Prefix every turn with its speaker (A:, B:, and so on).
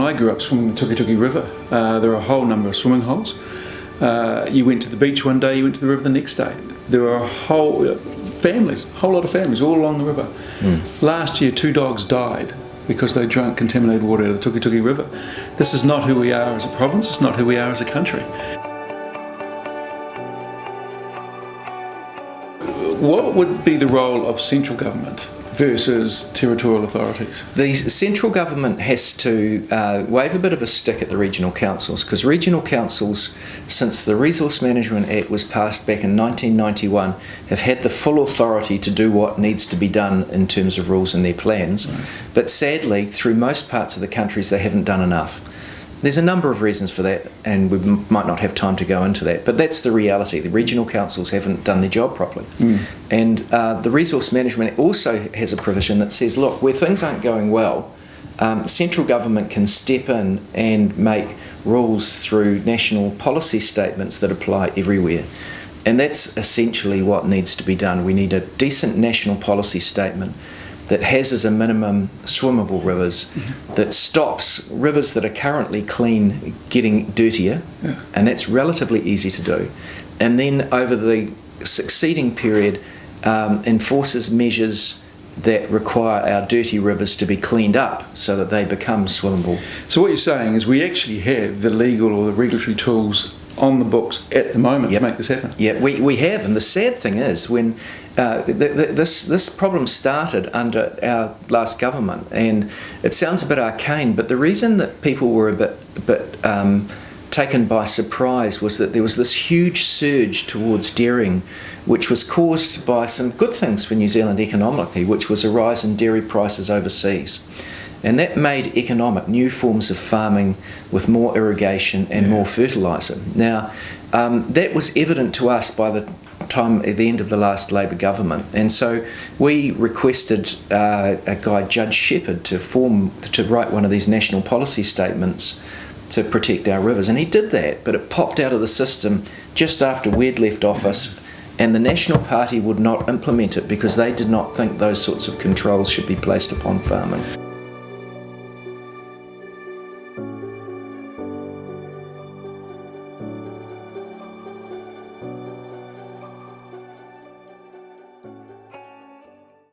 A: I grew up swimming the Tukituki River. There are a whole number of swimming holes. You went to the beach one day, you went to the river the next day. There are a whole lot of families all along the river. Last year 2 dogs died because they drank contaminated water out of the Tukituki River. This is not who we are as a province, it's not who we are as a country. What would be the role of central government versus territorial authorities?
B: The central government has to wave a bit of a stick at the regional councils, because regional councils, since the Resource Management Act was passed back in 1991, have had the full authority to do what needs to be done in terms of rules in their plans. Right. But sadly, through most parts of the countries, they haven't done enough. There's a number of reasons for that, and we might not have time to go into that, but that's the reality. The regional councils haven't done their job properly. And the Resource Management also has a provision that says, look, where things aren't going well, central government can step in and make rules through national policy statements that apply everywhere. And that's essentially what needs to be done. We need a decent national policy statement that has as a minimum swimmable rivers, that stops rivers that are currently clean getting dirtier, and that's relatively easy to do. And then over the succeeding period enforces measures that require our dirty rivers to be cleaned up so that they become swimmable.
A: So what you're saying is we actually have the legal or the regulatory tools on the books at the moment to make this happen.
B: Yeah, we have, and the sad thing is when this problem started under our last government, and it sounds a bit arcane, but the reason that people were a bit taken by surprise was that there was this huge surge towards dairying, which was caused by some good things for New Zealand economically, which was a rise in dairy prices overseas. And that made economic new forms of farming with more irrigation and more fertiliser. Now, that was evident to us by the time at the end of the last Labor government, and so we requested a guy, Judge Shepherd, to write one of these national policy statements to protect our rivers, and he did that, but it popped out of the system just after we'd left office, and the National Party would not implement it because they did not think those sorts of controls should be placed upon farming.